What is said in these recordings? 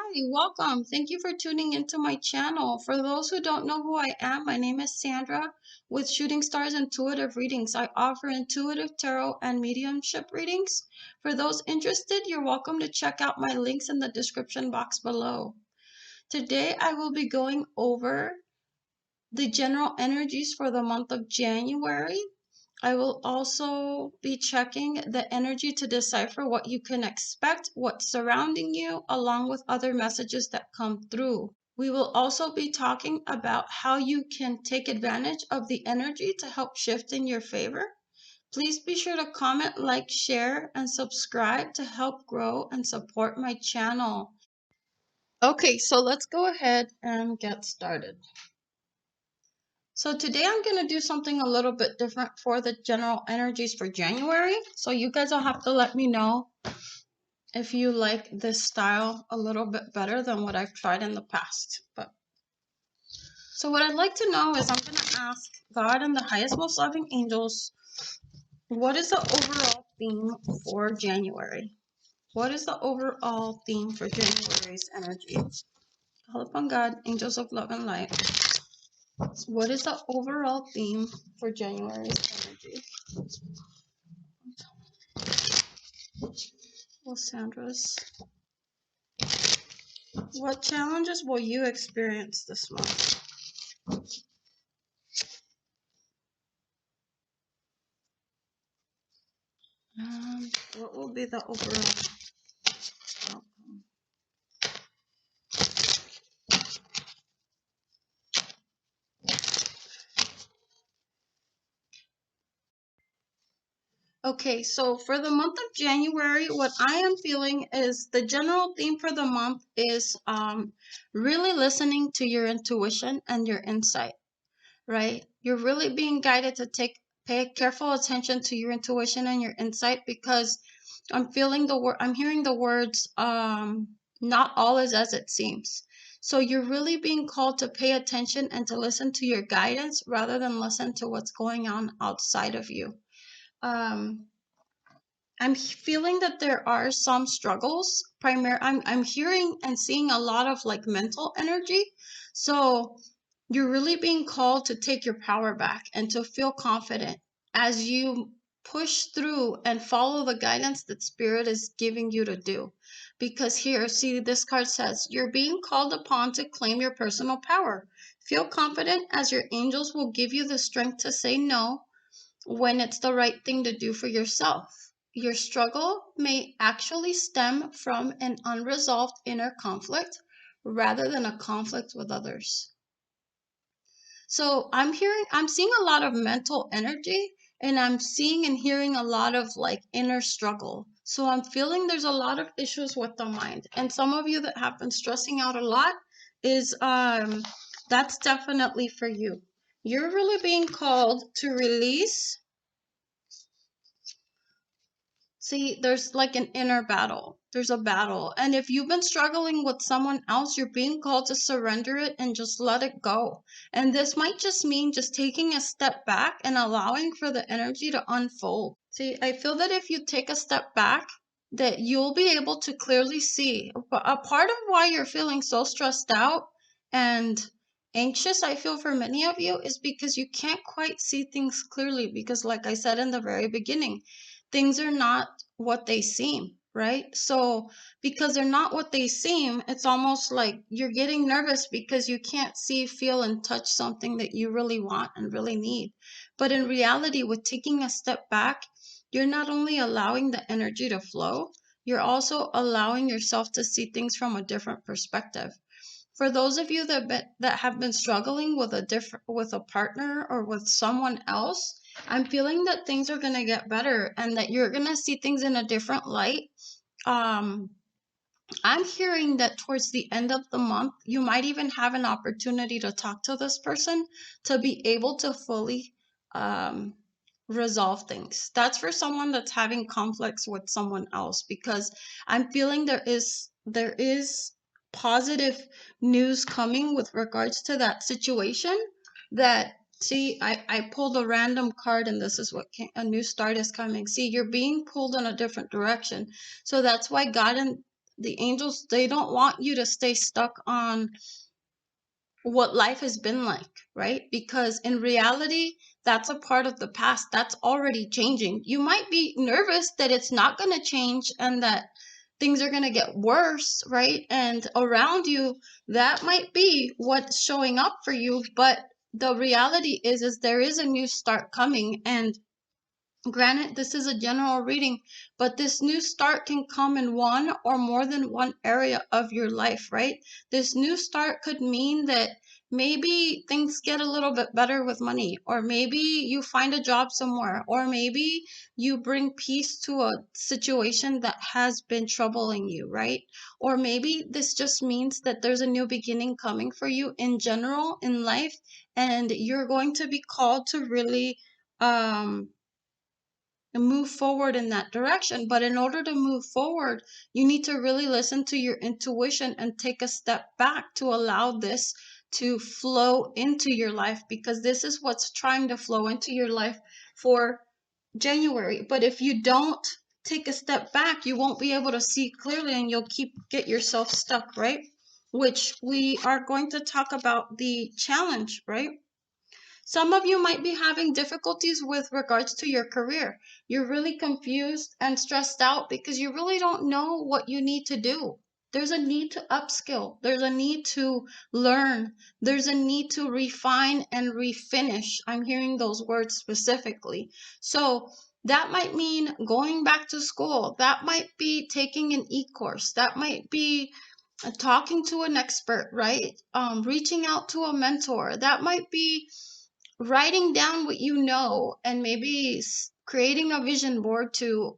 Hi, welcome. Thank you for tuning into my channel. For those who don't know who I am, my name is Sandra with Shooting Stars Intuitive Readings. I offer intuitive tarot and mediumship readings. For those interested, you're welcome to check out my links in the description box below. Today, I will be going over the general energies for the month of January. I will also be checking the energy to decipher what you can expect, what's surrounding you, along with other messages that come through. We will also be talking about how you can take advantage of the energy to help shift in your favor. Please be sure to comment, like, share, and subscribe to help grow and support my channel. Okay, so let's go ahead and get started. So today I'm going to do something a little bit different for the general energies for January. So you guys will have to let me know if you like this style a little bit better than what I've tried in the past. So what I'd like to know is I'm going to ask God and the highest most loving angels, what is the overall theme for January? What is the overall theme for January's energy? Call upon God, angels of love and light. What is the overall theme for January's energy? Well, Sandra's. What challenges will you experience this month? What will be the overall outcome? Okay, so for the month of January, what I am feeling is the general theme for the month is really listening to your intuition and your insight, right? You're really being guided to pay careful attention to your intuition and your insight because I'm hearing the words, not all is as it seems. So you're really being called to pay attention and to listen to your guidance rather than listen to what's going on outside of you. Um, I'm feeling that there are some struggles. I'm hearing and seeing a lot of like mental energy. So you're really being called to take your power back and to feel confident as you push through and follow the guidance that Spirit is giving you to do. Because here, see, this card says, you're being called upon to claim your personal power. Feel confident as your angels will give you the strength to say no when it's the right thing to do for yourself. Your struggle may actually stem from an unresolved inner conflict rather than a conflict with others. So I'm seeing a lot of mental energy, and I'm seeing and hearing a lot of like inner struggle. So I'm feeling there's a lot of issues with the mind. And some of you that have been stressing out a lot is that's definitely for you. You're really being called to release. See, there's like an inner battle. There's a battle. And if you've been struggling with someone else, you're being called to surrender it and just let it go. And this might just mean just taking a step back and allowing for the energy to unfold. See, I feel that if you take a step back, that you'll be able to clearly see. A part of why you're feeling so stressed out and anxious, I feel for many of you, is because you can't quite see things clearly. Because, like I said in the very beginning, things are not what they seem, right? So because they're not what they seem, it's almost like you're getting nervous because you can't see, feel, and touch something that you really want and really need. But in reality, with taking a step back, you're not only allowing the energy to flow, you're also allowing yourself to see things from a different perspective. For those of you that have been struggling with a partner or with someone else, I'm feeling that things are going to get better and that you're going to see things in a different light. Um, I'm hearing that towards the end of the month, you might even have an opportunity to talk to this person to be able to fully resolve things. That's for someone that's having conflicts with someone else, because I'm feeling there is positive news coming with regards to that situation. That see, I pulled a random card, and this is what came, a new start is coming. See, you're being pulled in a different direction. So that's why God and the angels, they don't want you to stay stuck on what life has been like, right? Because in reality, that's a part of the past. That's already changing. You might be nervous that it's not going to change and that things are going to get worse, right? And around you, that might be what's showing up for you. But the reality is there is a new start coming. And granted, this is a general reading, but this new start can come in one or more than one area of your life, right? This new start could mean that maybe things get a little bit better with money, or maybe you find a job somewhere, or maybe you bring peace to a situation that has been troubling you, right? Or maybe this just means that there's a new beginning coming for you in general in life, and you're going to be called to really move forward in that direction. But in order to move forward, you need to really listen to your intuition and take a step back to allow this to flow into your life, because this is what's trying to flow into your life for January. But if you don't take a step back, you won't be able to see clearly and you'll get yourself stuck, right? Which we are going to talk about the challenge, right? Some of you might be having difficulties with regards to your career. You're really confused and stressed out because you really don't know what you need to do. There's a need to upskill. There's a need to learn. There's a need to refine and refinish. I'm hearing those words specifically. So that might mean going back to school. That might be taking an e-course. That might be talking to an expert, right? Reaching out to a mentor. That might be writing down what you know and maybe creating a vision board to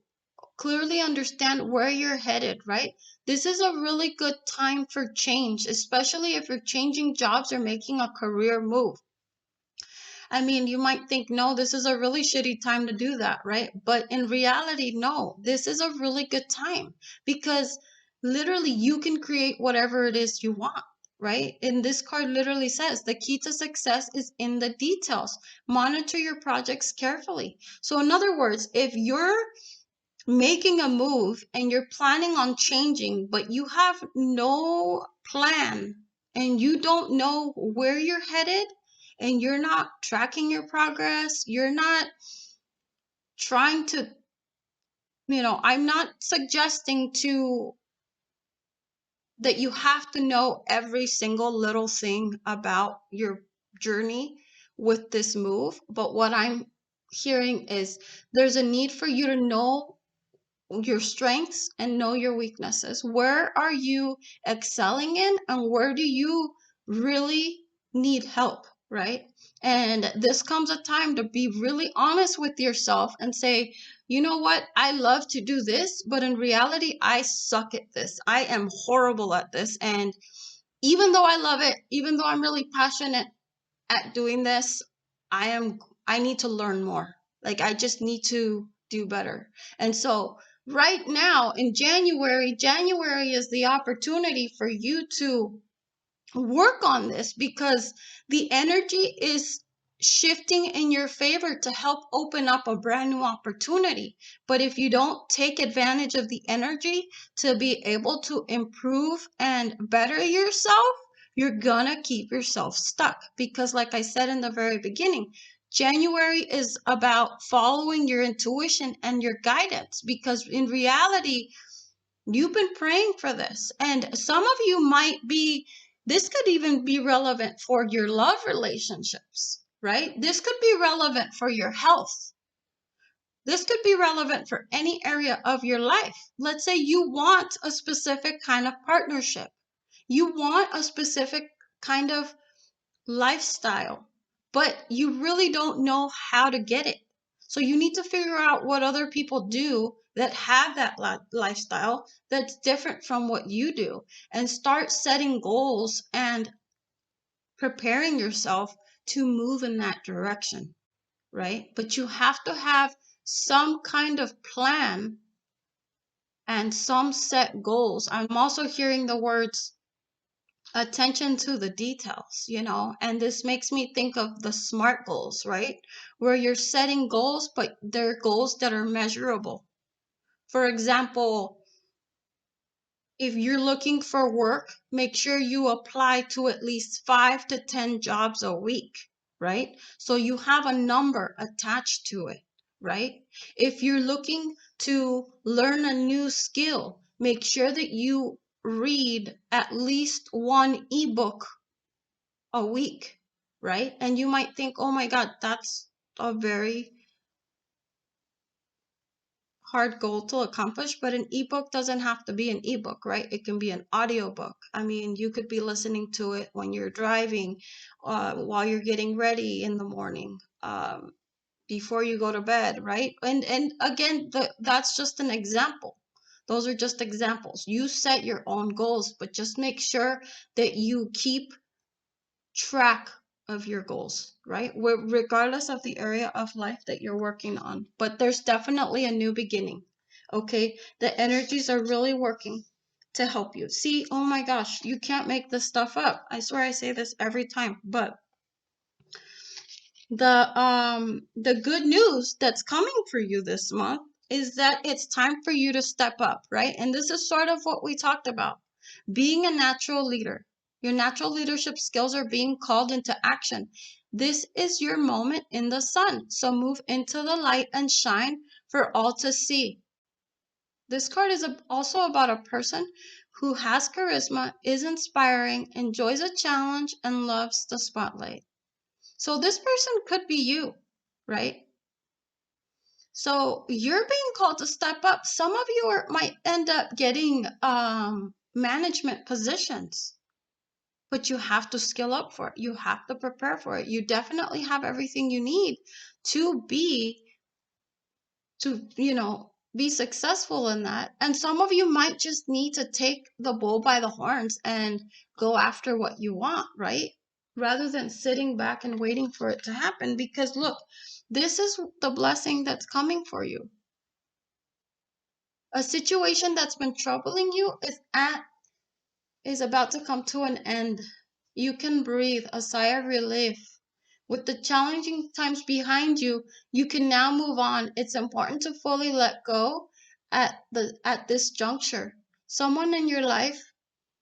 clearly understand where you're headed, right? This is a really good time for change, especially if you're changing jobs or making a career move. I mean, you might think, no, this is a really shitty time to do that, right? But in reality, no, this is a really good time because literally you can create whatever it is you want, right? And this card literally says the key to success is in the details. Monitor your projects carefully. So, in other words, if you're making a move and you're planning on changing, but you have no plan and you don't know where you're headed and you're not tracking your progress, you're not trying to, I'm not suggesting to that you have to know every single little thing about your journey with this move, but what I'm hearing is there's a need for you to know your strengths and know your weaknesses. Where are you excelling in and where do you really need help, right? And this comes a time to be really honest with yourself and say, you know what? I love to do this, but in reality, I suck at this. I am horrible at this. And even though I love it, even though I'm really passionate at doing this, I need to learn more. Like I just need to do better. And so right now in January is the opportunity for you to work on this because the energy is shifting in your favor to help open up a brand new opportunity. But if you don't take advantage of the energy to be able to improve and better yourself, you're gonna keep yourself stuck. Because, like I said in the very beginning, January is about following your intuition and your guidance. Because in reality, you've been praying for this. And some of you might be, this could even be relevant for your love relationships, right? This could be relevant for your health. This could be relevant for any area of your life. Let's say you want a specific kind of partnership. You want a specific kind of lifestyle, but you really don't know how to get it. So you need to figure out what other people do that have that lifestyle that's different from what you do and start setting goals and preparing yourself to move in that direction, right? But you have to have some kind of plan and some set goals. I'm also hearing the words attention to the details, and this makes me think of the SMART goals, right? Where you're setting goals, but they're goals that are measurable. For example, If you're looking for work, make sure you apply to at least 5 to 10 jobs a week, right? So you have a number attached to it, right? If you're looking to learn a new skill, make sure that you read at least one ebook a week, right? And you might think, oh my God, that's a very hard goal to accomplish, but an ebook doesn't have to be an ebook, right? It can be an audiobook. I mean, you could be listening to it when you're driving, while you're getting ready in the morning, before you go to bed, right? And again, that's just an example. Those are just examples. You set your own goals, but just make sure that you keep track of your goals, right? Regardless of the area of life that you're working on. But there's definitely a new beginning, okay? The energies are really working to help you. See, oh my gosh, you can't make this stuff up. I swear I say this every time, but the good news that's coming for you this month is that it's time for you to step up, right? And this is sort of what we talked about. Being a natural leader. Your natural leadership skills are being called into action. This is your moment in the sun. So move into the light and shine for all to see. This card is also about a person who has charisma, is inspiring, enjoys a challenge, and loves the spotlight. So this person could be you, right? So you're being called to step up. Some of you might end up getting management positions, but you have to skill up for it. You have to prepare for it. You definitely have everything you need to be be successful in that. And some of you might just need to take the bull by the horns and go after what you want, right? Rather than sitting back and waiting for it to happen. Because look, this is the blessing that's coming for you. A situation that's been troubling you is about to come to an end. You can breathe a sigh of relief. With the challenging times behind you, you can now move on. It's important to fully let go at this juncture. Someone in your life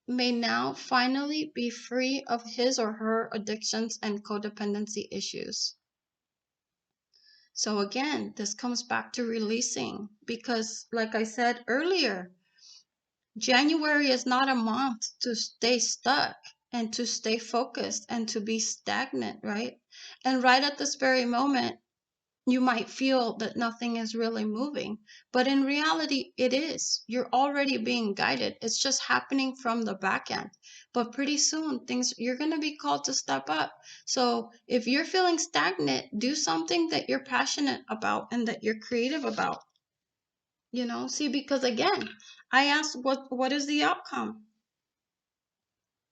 may now finally be free of his or her addictions and codependency issues. So again, this comes back to releasing because like I said earlier, January is not a month to stay stuck and to stay focused and to be stagnant, right? And right at this very moment, you might feel that nothing is really moving, but in reality, it is. You're already being guided. It's just happening from the back end. But pretty soon, you're going to be called to step up. So if you're feeling stagnant, do something that you're passionate about and that you're creative about. See, because again, I asked what is the outcome?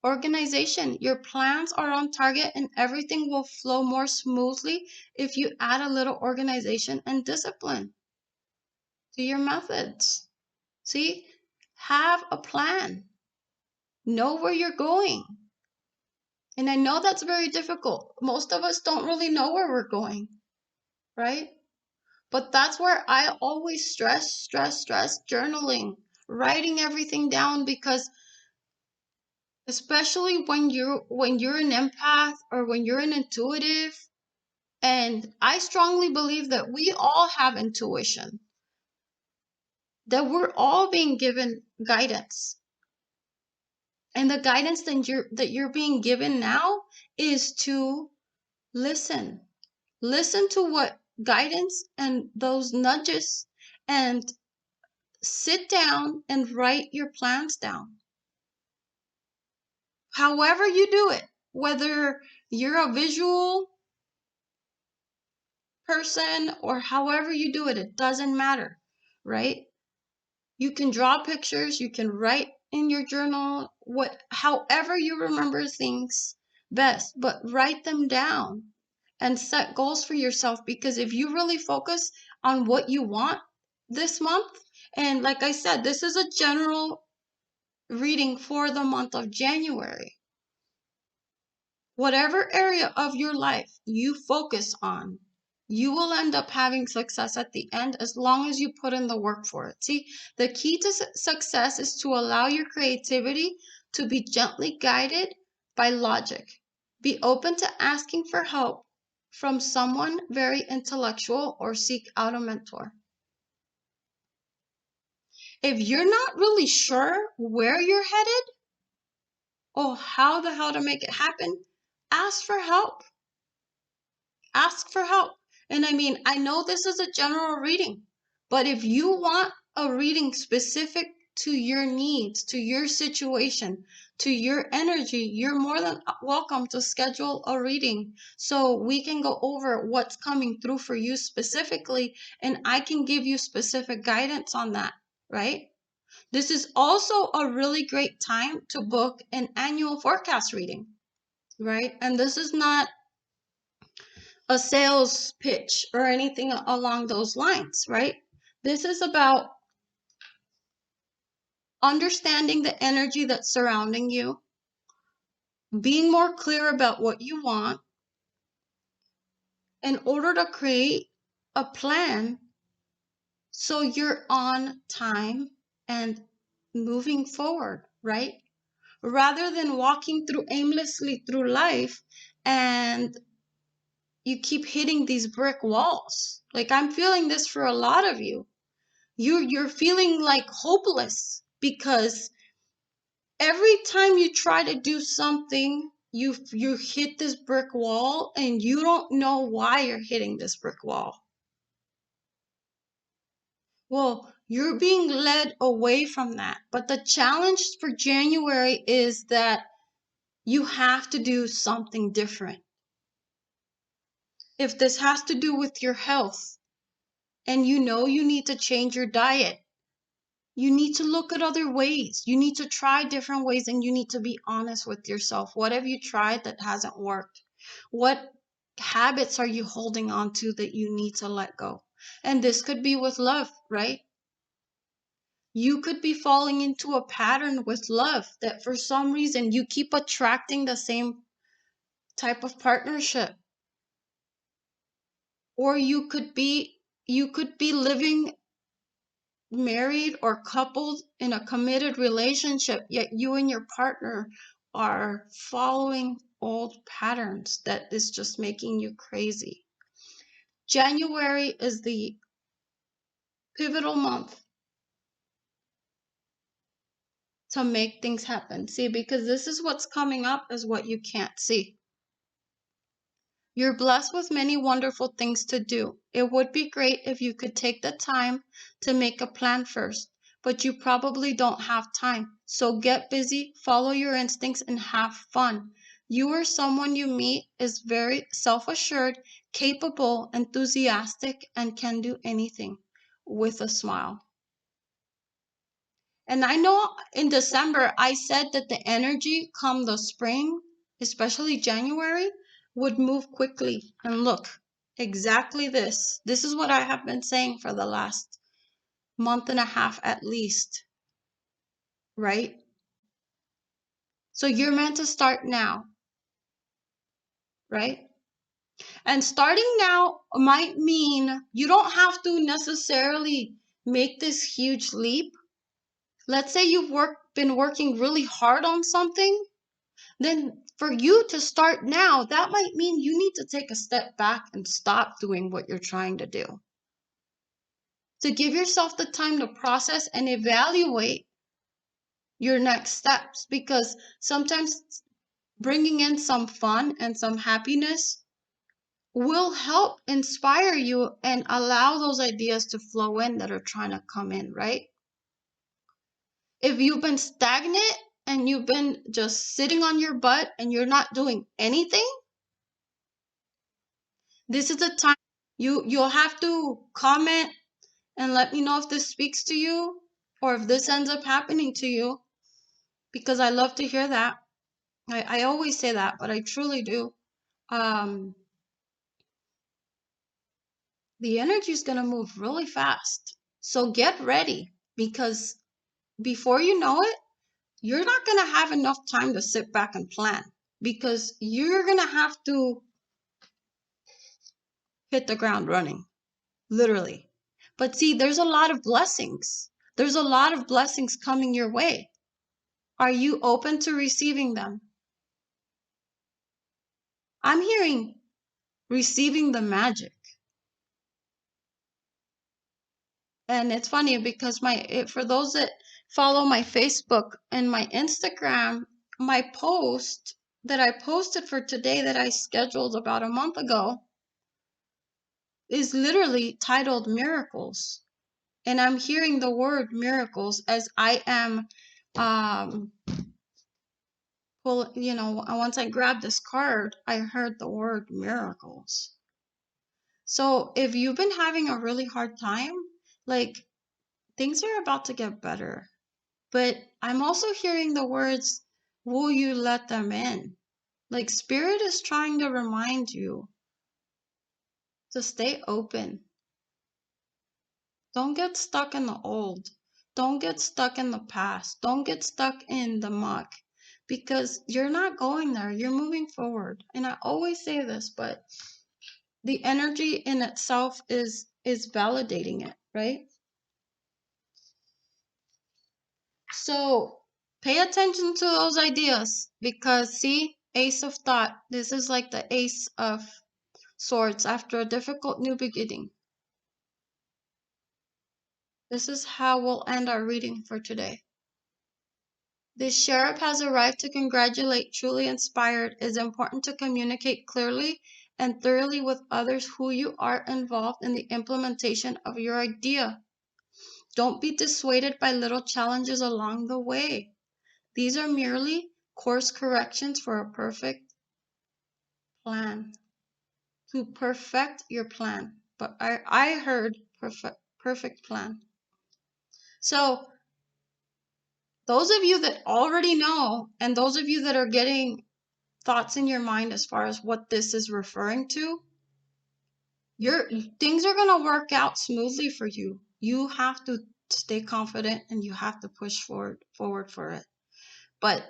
Organization. Your plans are on target and everything will flow more smoothly if you add a little organization and discipline to your methods. See, have a plan. Know where you're going. And I know that's very difficult. Most of us don't really know where we're going, right? But that's where I always stress journaling, writing everything down because especially when you're an empath or when you're an intuitive, and I strongly believe that we all have intuition, that we're all being given guidance. And the guidance that you're being given now is to listen. Listen to what guidance and those nudges, and sit down and write your plans down. However you do it, whether you're a visual person or however you do it, it doesn't matter, right? You can draw pictures, you can write in your journal, however you remember things best, but write them down and set goals for yourself, because if you really focus on what you want this month, and like I said, this is a general reading for the month of January. Whatever area of your life you focus on, You will end up having success at the end as long as you put in the work for it. See, the key to success is to allow your creativity to be gently guided by logic. Be open to asking for help from someone very intellectual or seek out a mentor. If you're not really sure where you're headed or how the hell to make it happen, ask for help. Ask for help. And I mean, I know this is a general reading, but if you want a reading specific to your needs, to your situation, to your energy, you're more than welcome to schedule a reading so we can go over what's coming through for you specifically, and I can give you specific guidance on that, right? This is also a really great time to book an annual forecast reading, right? And this is not a sales pitch or anything along those lines, right? This is about understanding the energy that's surrounding you, being more clear about what you want in order to create a plan so you're on time and moving forward, right? Rather than walking through aimlessly through life and you keep hitting these brick walls. Like, I'm feeling this for a lot of you. You're feeling like hopeless because every time you try to do something, you hit this brick wall and you don't know why you're hitting this brick wall. Well, you're being led away from that. But the challenge for January is that you have to do something different. If this has to do with your health and you know you need to change your diet, you need to look at other ways. You need to try different ways, and you need to be honest with yourself. What have you tried that hasn't worked? What habits are you holding on to that you need to let go? And this could be with love, right? You could be falling into a pattern with love that for some reason you keep attracting the same type of partnership. Or you could be living married or coupled in a committed relationship, yet you and your partner are following old patterns that is just making you crazy. January is the pivotal month to make things happen. See, because this is what's coming up is what you can't see. You're blessed with many wonderful things to do. It would be great if you could take the time to make a plan first, but you probably don't have time. So get busy, follow your instincts, and have fun. You or someone you meet is very self-assured, capable, enthusiastic, and can do anything with a smile. And I know in December, I said that the energy come the spring, especially January, would move quickly. And look, exactly this. This is what I have been saying for the last month and a half at least, right? So you're meant to start now, right? And starting now might mean you don't have to necessarily make this huge leap. Let's say you've been working really hard on something. Then for you to start now, that might mean you need to take a step back and stop doing what you're trying to do. To give yourself the time to process and evaluate your next steps, because sometimes bringing in some fun and some happiness will help inspire you and allow those ideas to flow in that are trying to come in, right? If you've been stagnant and you've been just sitting on your butt and you're not doing anything, this is the time you'll have to comment and let me know if this speaks to you or if this ends up happening to you, because I love to hear that. I always say that, but I truly do. Um, the energy is going to move really fast. So get ready, because before you know it, you're not going to have enough time to sit back and plan, because you're going to have to hit the ground running, literally. But see, there's a lot of blessings. There's a lot of blessings coming your way. Are you open to receiving them? I'm hearing receiving the magic. And it's funny because for those that follow my Facebook and my Instagram, my post that I posted for today that I scheduled about a month ago is literally titled Miracles. And I'm hearing the word miracles as I am once I grabbed this card, I heard the word miracles. So if you've been having a really hard time, like, things are about to get better. But I'm also hearing the words, will you let them in? Like, Spirit is trying to remind you to stay open. Don't get stuck in the old. Don't get stuck in the past. Don't get stuck in the muck, because you're not going there. You're moving forward. And I always say this, but the energy in itself is validating it, right? So pay attention to those ideas, because see, Ace of Thought, this is like the Ace of Swords after a difficult new beginning. This is how we'll end our reading for today. The sheriff has arrived to congratulate. Truly inspired. It is important to communicate clearly and thoroughly with others who you are involved in the implementation of your idea. Don't be dissuaded by little challenges along the way. These are merely course corrections for a perfect plan. To perfect your plan. But I heard perfect plan. So those of you that already know, and those of you that are getting thoughts in your mind as far as what this is referring to, things are going to work out smoothly for you. You have to stay confident and you have to push forward for it. But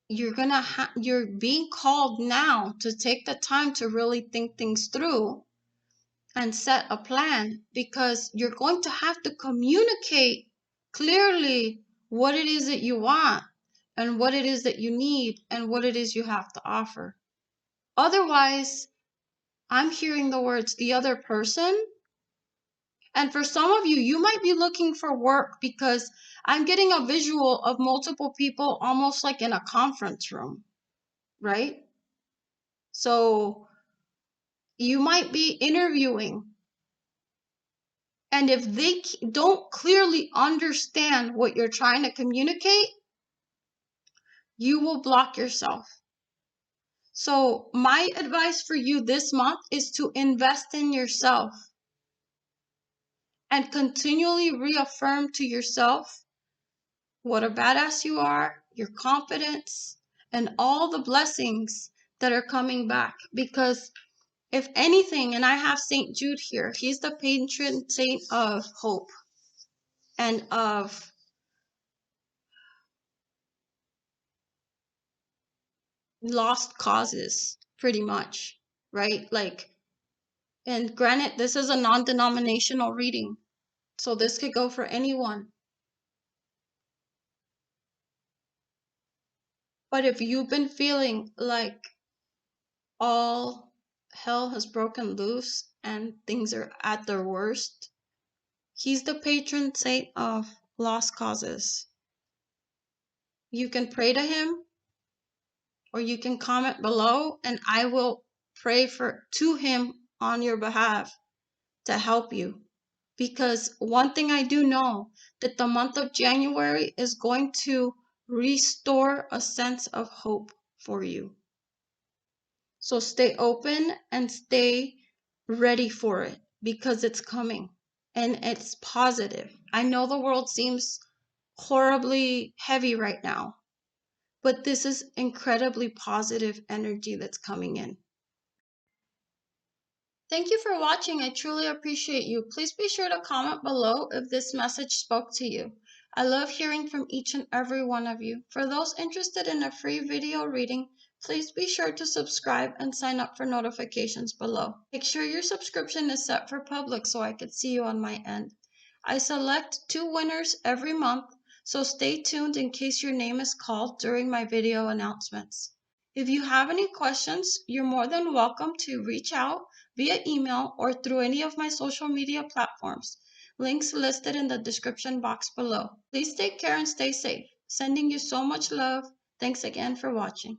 you're being called now to take the time to really think things through and set a plan, because you're going to have to communicate clearly what it is that you want and what it is that you need and what it is you have to offer. Otherwise, I'm hearing the words the other person. And for some of you, you might be looking for work, because I'm getting a visual of multiple people almost like in a conference room, right? So you might be interviewing, and if they don't clearly understand what you're trying to communicate, you will block yourself. So my advice for you this month is to invest in yourself and continually reaffirm to yourself what a badass you are, your confidence, and all the blessings that are coming back. Because if anything, and I have St. Jude here, he's the patron saint of hope and of lost causes, pretty much, right? Like, and granted, this is a non-denominational reading, so this could go for anyone. But if you've been feeling like all hell has broken loose and things are at their worst, he's the patron saint of lost causes. You can pray to him, or you can comment below and I will pray to him on your behalf to help you. Because one thing I do know, that the month of January is going to restore a sense of hope for you. So stay open and stay ready for it, because it's coming and it's positive. I know the world seems horribly heavy right now, but this is incredibly positive energy that's coming in. Thank you for watching. I truly appreciate you. Please be sure to comment below if this message spoke to you. I love hearing from each and every one of you. For those interested in a free video reading, please be sure to subscribe and sign up for notifications below. Make sure your subscription is set for public so I can see you on my end. I select 2 winners every month, so stay tuned in case your name is called during my video announcements. If you have any questions, you're more than welcome to reach out via email or through any of my social media platforms. Links listed in the description box below. Please take care and stay safe. Sending you so much love. Thanks again for watching.